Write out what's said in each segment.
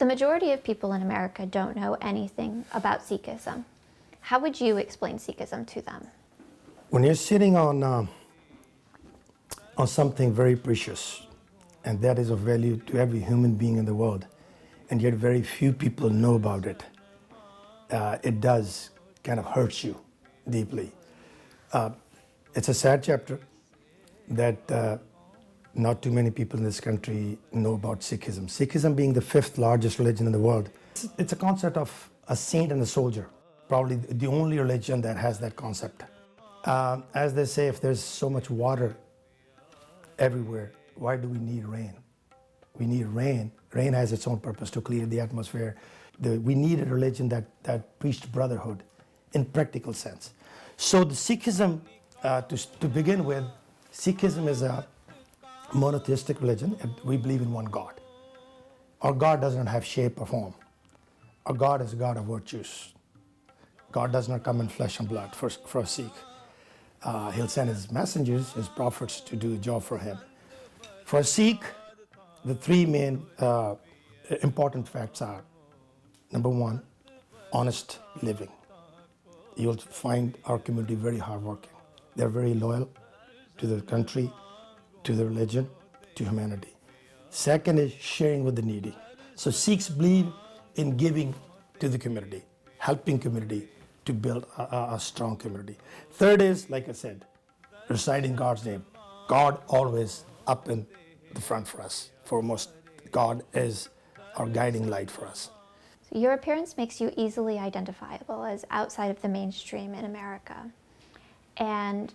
The majority of people in America don't know anything about Sikhism. How would you explain Sikhism to them? When you're sitting on something very precious, and that is of value to every human being in the world, and yet very few people know about it, it does kind of hurt you deeply. It's a sad chapter that not too many people in this country know about Sikhism. Sikhism being the fifth largest religion in the world. It's a concept of a saint and a soldier, probably the only religion that has that concept. As they say, if there's so much water everywhere, why do we need rain? We need rain. Rain has its own purpose to clear the atmosphere. We need a religion that preached brotherhood in practical sense. So the Sikhism, to begin with, Sikhism is a monotheistic religion. We believe in one God. Our God does not have shape or form. Our God is a God of virtues. God does not come in flesh and blood for a Sikh. He'll send his messengers, his prophets, to do the job for him. For a Sikh, the three main important facts are, number one, honest living. You'll find our community very hardworking. They're very loyal to the country, to the religion, to humanity. Second is sharing with the needy. So Sikhs believe in giving to the community, helping community to build a strong community. Third is, like I said, reciting God's name. God always up in the front for us. Foremost, God is our guiding light for us. So your appearance makes you easily identifiable as outside of the mainstream in America. And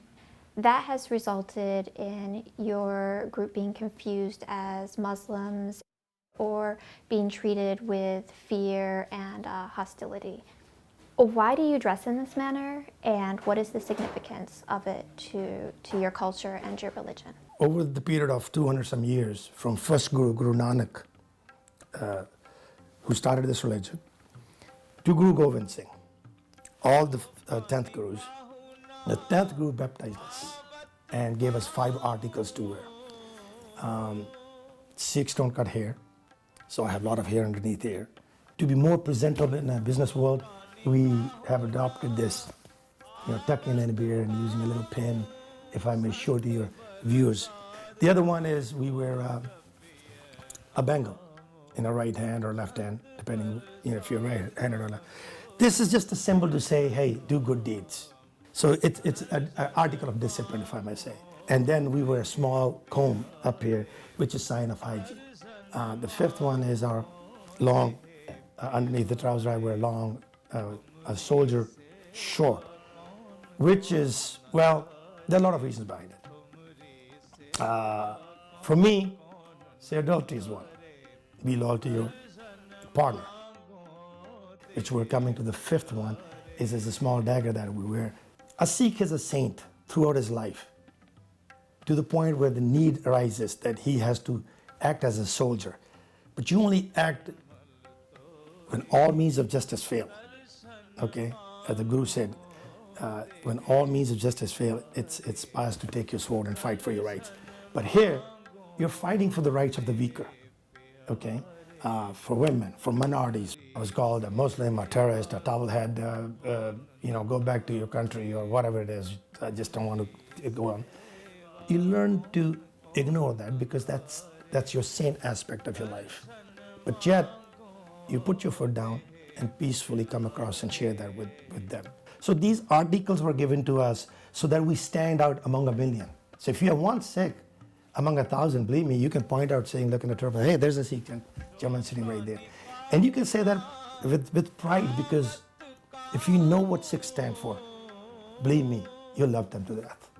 that has resulted in your group being confused as Muslims or being treated with fear and hostility. Why do you dress in this manner, and what is the significance of it to your culture and your religion? Over the period of 200 some years, from first Guru, Guru Nanak, who started this religion, to Guru Gobind Singh, all the 10th Gurus, the 10th Guru baptized us and gave us 5 articles to wear. Sikhs don't cut hair, so I have a lot of hair underneath here. To be more presentable in a business world, we have adopted this, tucking in a beard and using a little pin, if I may show to your viewers. The other one is we wear a bangle in our right hand or left hand, depending if you're right-handed or not. This is just a symbol to say, hey, do good deeds. So it's an article of discipline, if I may say. And then we wear a small comb up here, which is a sign of hygiene. The fifth one is our long, underneath the trouser I wear long, a soldier short, which is, well, there are a lot of reasons behind it. For me, say adultery is one. Be loyal to your partner. Which we're coming to the fifth one, is a small dagger that we wear. A Sikh is a saint throughout his life, to the point where the need arises that he has to act as a soldier. But you only act when all means of justice fail. Okay? As the Guru said, when all means of justice fail, it's pious to take your sword and fight for your rights. But here, you're fighting for the rights of the weaker. Okay? For women, for minorities. I was called a Muslim, a terrorist, a towelhead, go back to your country or whatever it is. I just don't want to go on. You learn to ignore that because that's your sane aspect of your life. But yet, you put your foot down and peacefully come across and share that with them. So these articles were given to us so that we stand out among a million. So if you have one Sikh among 1,000, believe me, you can point out saying, look in the turban, hey, there's a Sikh gentleman sitting right there. And you can say that with pride, because if you know what Sikhs stand for, believe me, you'll love them to death.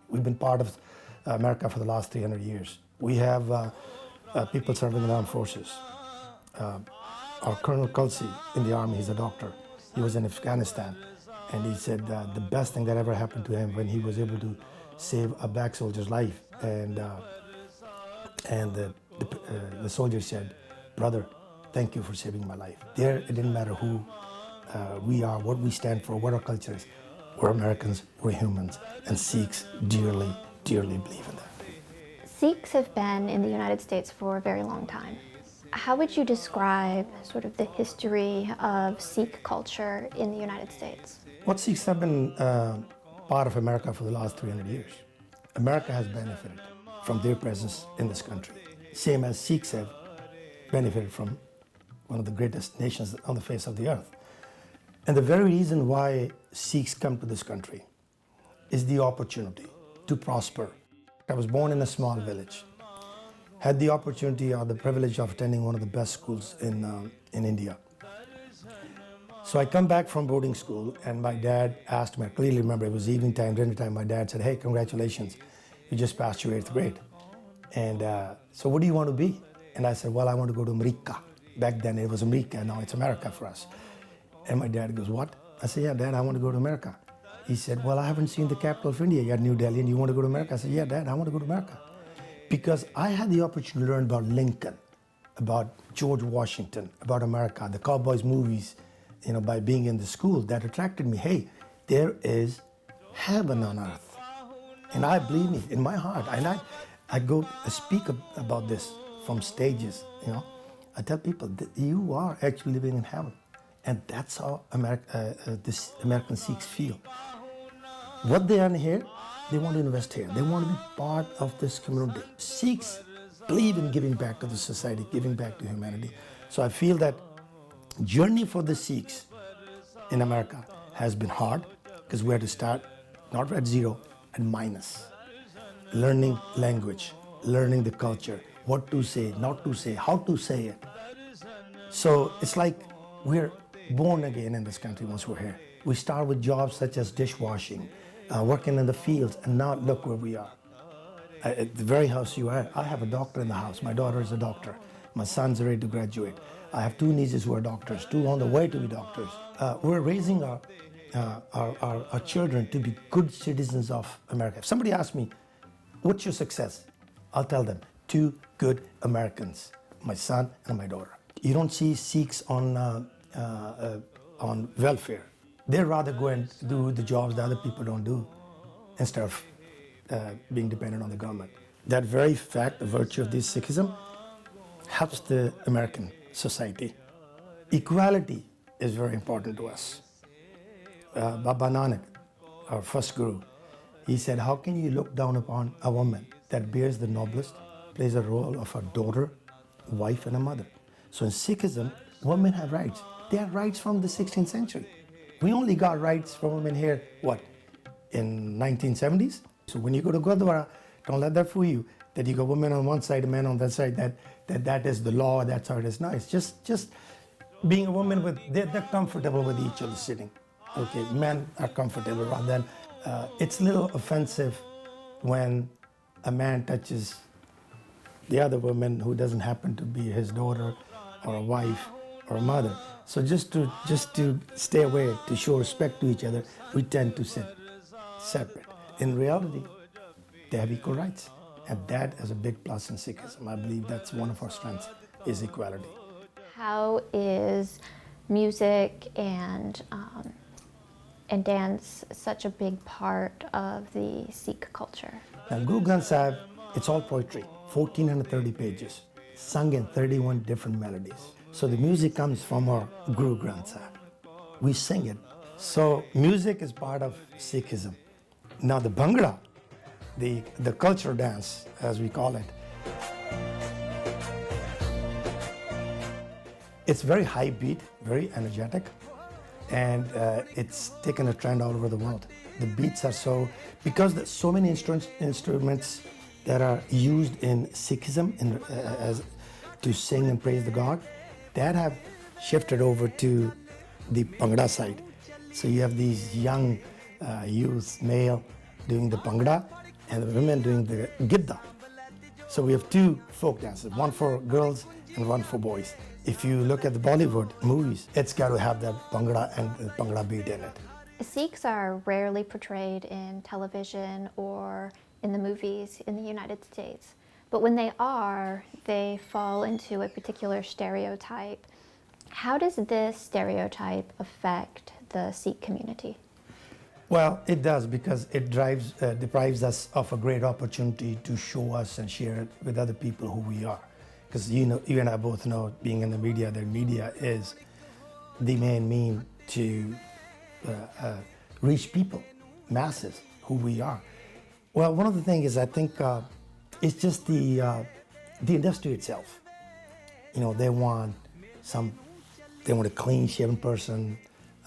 We've been part of America for the last 300 years. We have people serving in the armed forces. Our Colonel Kulsi in the army, he's a doctor. He was in Afghanistan, and he said the best thing that ever happened to him when he was able to save a black soldier's life. And the soldier said, brother, thank you for saving my life. There, it didn't matter who we are, what we stand for, what our culture is. We're Americans, we're humans, and Sikhs dearly, dearly believe in that. Sikhs have been in the United States for a very long time. How would you describe sort of the history of Sikh culture in the United States? What Sikhs have been part of America for the last 300 years. America has benefited from their presence in this country, same as Sikhs have benefited from one of the greatest nations on the face of the earth. And the very reason why Sikhs come to this country is the opportunity to prosper. I was born in a small village, had the opportunity or the privilege of attending one of the best schools in India. So I come back from boarding school and my dad asked me, I clearly remember it was evening time, dinner time, my dad said, hey, congratulations, you just passed your 8th grade. And so what do you want to be? And I said, well, I want to go to America. Back then it was America, now it's America for us. And my dad goes, what? I said, yeah, Dad, I want to go to America. He said, well, I haven't seen the capital of India yet, New Delhi, and you want to go to America? I said, yeah, Dad, I want to go to America. Because I had the opportunity to learn about Lincoln, about George Washington, about America, the Cowboys movies, by being in the school that attracted me. Hey, there is heaven on earth. And I believe me in my heart. And I go speak about this from stages, I tell people that you are actually living in heaven. And that's how this American Sikhs feel. What they earn here, they want to invest here. They want to be part of this community. Sikhs believe in giving back to the society, giving back to humanity. So I feel that journey for the Sikhs in America has been hard because we had to start not at zero, at minus. Learning language, learning the culture, what to say, not to say, how to say it. So it's like we're born again in this country once we're here. We start with jobs such as dishwashing, working in the fields, and now look where we are. At the very house you are, I have a doctor in the house. My daughter is a doctor. My son's ready to graduate. I have 2 nieces who are doctors, 2 on the way to be doctors. We're raising our children to be good citizens of America. If somebody asks me, what's your success? I'll tell them, 2 good Americans, my son and my daughter. You don't see Sikhs on welfare. They'd rather go and do the jobs that other people don't do instead of being dependent on the government. That very fact, the virtue of this Sikhism, helps the American society. Equality is very important to us. Baba Nanak, our first guru, he said, how can you look down upon a woman that bears the noblest, plays a role of a daughter, wife, and a mother? So in Sikhism, women have rights. They have rights from the 16th century. We only got rights from women here, in 1970s? So when you go to Gurdwara, don't let that fool you, that you got women on one side and men on that side, that is the law, that's how it is. No, it's just being a woman they're comfortable with each other sitting. Okay, men are comfortable rather than, it's a little offensive when a man touches the other woman who doesn't happen to be his daughter or a wife or a mother. So just to stay away, to show respect to each other, we tend to sit separate. In reality, they have equal rights. And that is a big plus in Sikhism. I believe that's one of our strengths, is equality. How is music and dance such a big part of the Sikh culture? Now, Guru Granth Sahib, it's all poetry, 1,430 pages, sung in 31 different melodies. So the music comes from our Guru Granth Sahib. We sing it. So music is part of Sikhism. Now the Bhangra, the cultural dance, as we call it, it's very high beat, very energetic, and it's taken a trend all over the world. The beats are because there's so many instruments that are used in Sikhism to sing and praise the God, that have shifted over to the Bhangra side. So you have these young youth, male, doing the Bhangra, and the women doing the Gidda. So we have 2 folk dances, one for girls and one for boys. If you look at the Bollywood movies, it's got to have that Bhangra and the Bhangra beat in it. Sikhs are rarely portrayed in television or in the movies in the United States. But when they are, they fall into a particular stereotype. How does this stereotype affect the Sikh community? Well, it does, because it deprives us of a great opportunity to show us and share it with other people who we are. because you and I both know, being in the media, that media is the main mean to reach people, masses, who we are. Well, one of the things is I think it's just the industry itself. They want a clean-shaven person.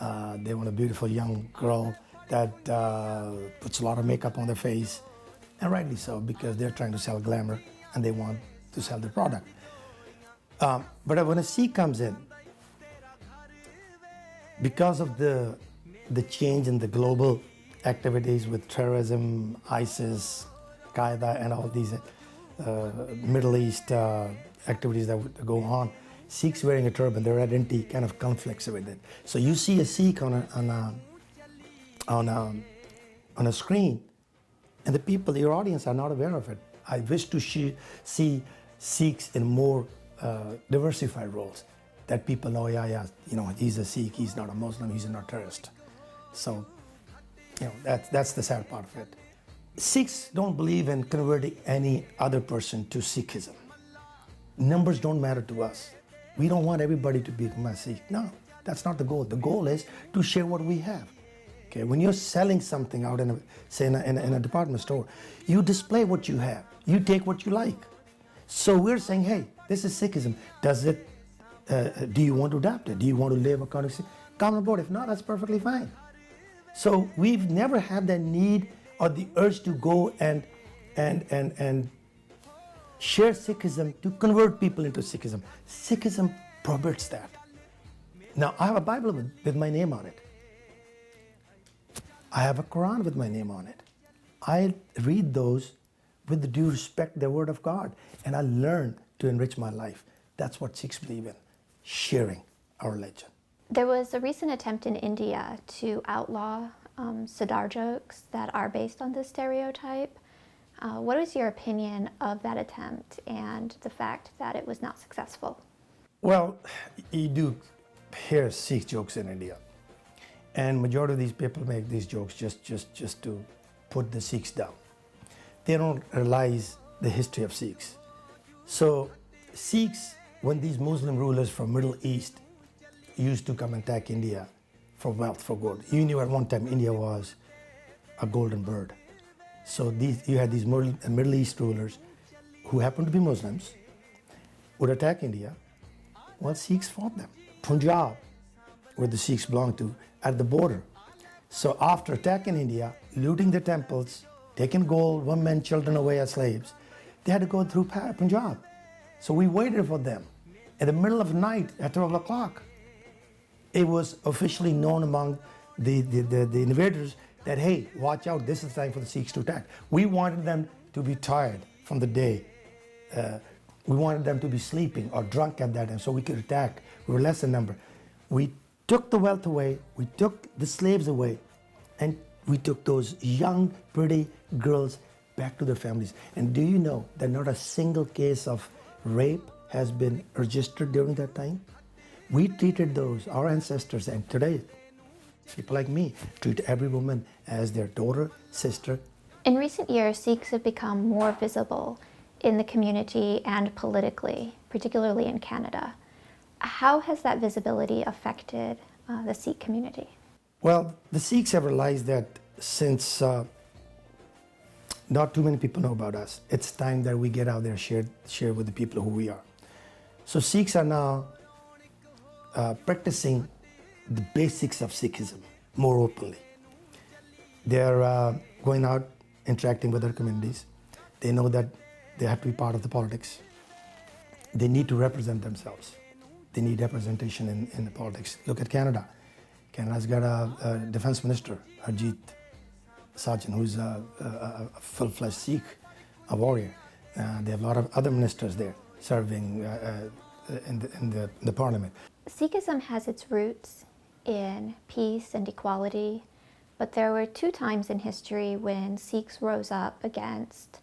They want a beautiful young girl that puts a lot of makeup on their face, and rightly so, because they're trying to sell glamour and they want to sell their product. But when a Sikh comes in, because of the change in the global activities with terrorism, ISIS, Qaeda, and all these Middle East activities that go on, Sikhs wearing a turban, their identity kind of conflicts with it. So you see a Sikh on a screen, and the people, your audience, are not aware of it. I wish to see Sikhs in more diversified roles, that people know, he's a Sikh, he's not a Muslim, he's not a terrorist. So, that's the sad part of it. Sikhs don't believe in converting any other person to Sikhism. Numbers don't matter to us. We don't want everybody to become a Sikh. No, that's not the goal. The goal is to share what we have. Okay, when you're selling something out in a department store, you display what you have. You take what you like. So we're saying, hey, this is Sikhism. Do you want to adapt it? Do you want to live according to? Come on board. If not, that's perfectly fine. So we've never had that need or the urge to go and share Sikhism, to convert people into Sikhism. Sikhism prohibits that. Now, I have a Bible with my name on it. I have a Quran with my name on it. I read those with the due respect, the Word of God, and I learn to enrich my life. That's what Sikhs believe in, sharing our religion. There was a recent attempt in India to outlaw Sardar jokes that are based on this stereotype. What is your opinion of that attempt and the fact that it was not successful? Well, you do hear Sikh jokes in India, and majority of these people make these jokes just to put the Sikhs down. They don't realize the history of Sikhs. So Sikhs, when these Muslim rulers from Middle East used to come and attack India for wealth, for gold. You knew at one time India was a golden bird. So you had these Middle East rulers who happened to be Muslims, would attack India. Well, Sikhs fought them. Punjab, where the Sikhs belong to, at the border. So after attacking India, looting the temples, taking gold, women, children away as slaves, they had to go through Punjab. So we waited for them. In the middle of the night, at 12 o'clock, it was officially known among the invaders that, hey, watch out, this is the time for the Sikhs to attack. We wanted them to be tired from the day. We wanted them to be sleeping or drunk at that time so we could attack. We were less in number. We took the wealth away, we took the slaves away, and we took those young, pretty girls back to their families. And do you know that not a single case of rape has been registered during that time? We treated our ancestors, and today, people like me treat every woman as their daughter, sister. In recent years, Sikhs have become more visible in the community and politically, particularly in Canada. How has that visibility affected the Sikh community? Well, the Sikhs have realized that since not too many people know about us, it's time that we get out there and share with the people who we are. So Sikhs are now practicing the basics of Sikhism more openly. They're going out, interacting with their communities. They know that they have to be part of the politics. They need to represent themselves. They need representation in the politics. Look at Canada. Canada's got a defense minister, Harjit Sajjan, who's a full-fledged Sikh, a warrior. They have a lot of other ministers there serving in the parliament. Sikhism has its roots in peace and equality, but there were two times in history when Sikhs rose up against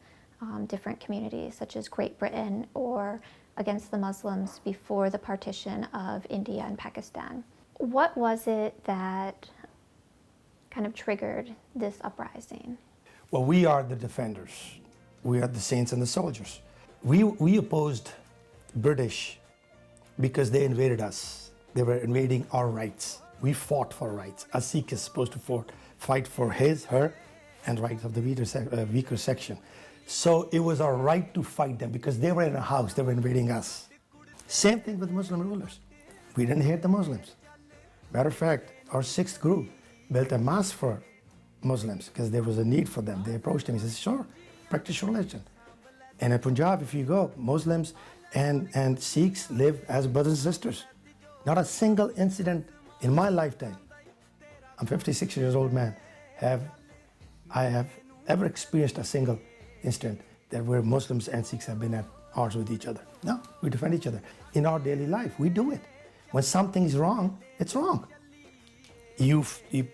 different communities, such as Great Britain or against the Muslims before the partition of India and Pakistan. What was it that kind of triggered this uprising? Well, we are the defenders. We are the saints and the soldiers. We opposed British because they invaded us. They were invading our rights. We fought for rights. A Sikh is supposed to fight for his, her, and rights of the weaker section. So it was our right to fight them because they were in a house, they were invading us. Same thing with Muslim rulers. We didn't hate the Muslims. Matter of fact, our sixth group built a mosque for Muslims because there was a need for them. They approached him, he says, sure, practice your religion. And in Punjab, if you go, Muslims and Sikhs live as brothers and sisters. Not a single incident in my lifetime, I'm 56 years old man, I have ever experienced a single incident that where Muslims and Sikhs have been at odds with each other. No, we defend each other. In our daily life, we do it. When something is wrong, it's wrong. You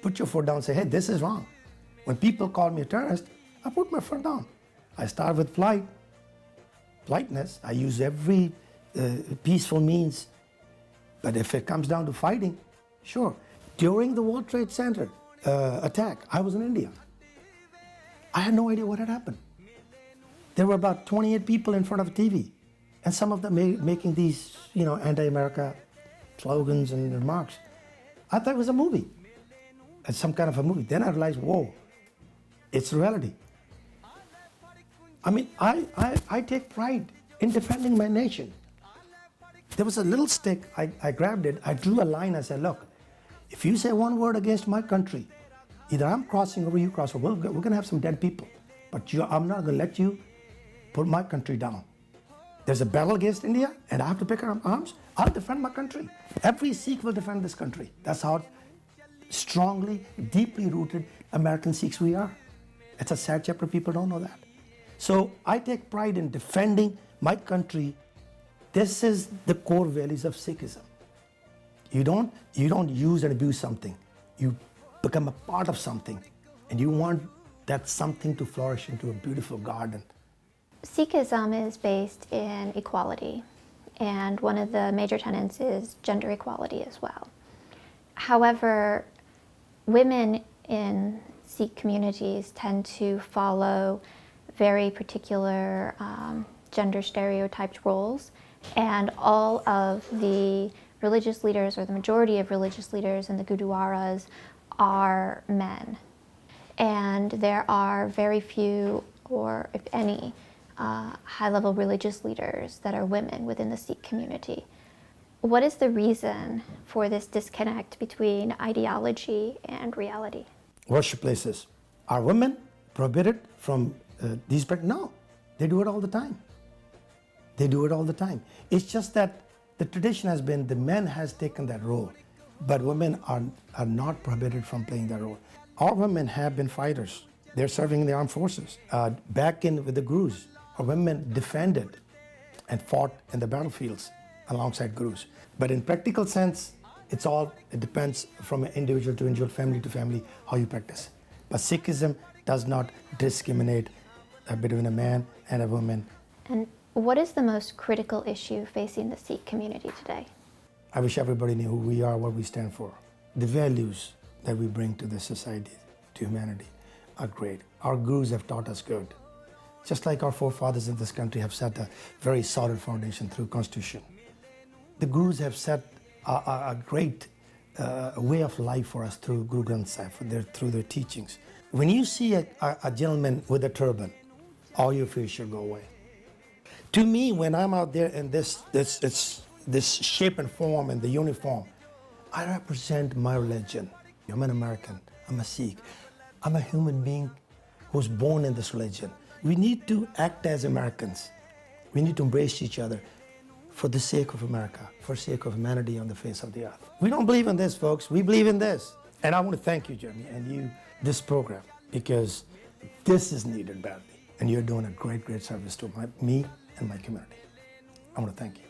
put your foot down and say, hey, this is wrong. When people call me a terrorist, I put my foot down. I start with politeness. I use every peaceful means. But if it comes down to fighting, sure. During the World Trade Center attack, I was in India. I had no idea what had happened. There were about 28 people in front of the TV, and some of them making these, anti-America slogans and remarks. I thought it was a movie, some kind of a movie. Then I realized, whoa, it's reality. I mean, I take pride in defending my nation. There was a little stick, I grabbed it, I drew a line, I said, look, if you say one word against my country, either I'm crossing over, you cross over, we're going to have some dead people. But I'm not going to let you put my country down. There's a battle against India, and I have to pick up arms. I'll defend my country. Every Sikh will defend this country. That's how strongly, deeply rooted American Sikhs we are. It's a sad chapter, people don't know that. So I take pride in defending my country. This is the core values of Sikhism. You don't use and abuse something. You become a part of something, and you want that something to flourish into a beautiful garden. Sikhism is based in equality, and one of the major tenets is gender equality as well. However, women in Sikh communities tend to follow very particular gender stereotyped roles, and all of the religious leaders, or the majority of religious leaders in the Gurdwaras, are men. And there are very few, or if any, high-level religious leaders that are women within the Sikh community. What is the reason for this disconnect between ideology and reality? Worship places. Are women prohibited from these practices? No, they do it all the time. They do it all the time. It's just that the tradition has been the men has taken that role, but women are not prohibited from playing that role. All women have been fighters. They're serving in the armed forces. Back in with the gurus, our women defended and fought in the battlefields alongside gurus. But in practical sense, it depends from individual to individual, family to family, how you practice. But Sikhism does not discriminate between a man and a woman. And what is the most critical issue facing the Sikh community today? I wish everybody knew who we are, what we stand for. The values that we bring to this society, to humanity, are great. Our gurus have taught us good. Just like our forefathers in this country have set a very solid foundation through Constitution. The gurus have set a great way of life for us through Guru Granth Sahib, through their teachings. When you see a gentleman with a turban, all your fears should go away. To me, when I'm out there in this shape and form and the uniform, I represent my religion. I'm an American, I'm a Sikh. I'm a human being who's born in this religion. We need to act as Americans. We need to embrace each other for the sake of America, for the sake of humanity on the face of the earth. We don't believe in this, folks. We believe in this. And I want to thank you, Jeremy, and you, this program, because this is needed badly. And you're doing a great, great service to me and my community. I want to thank you.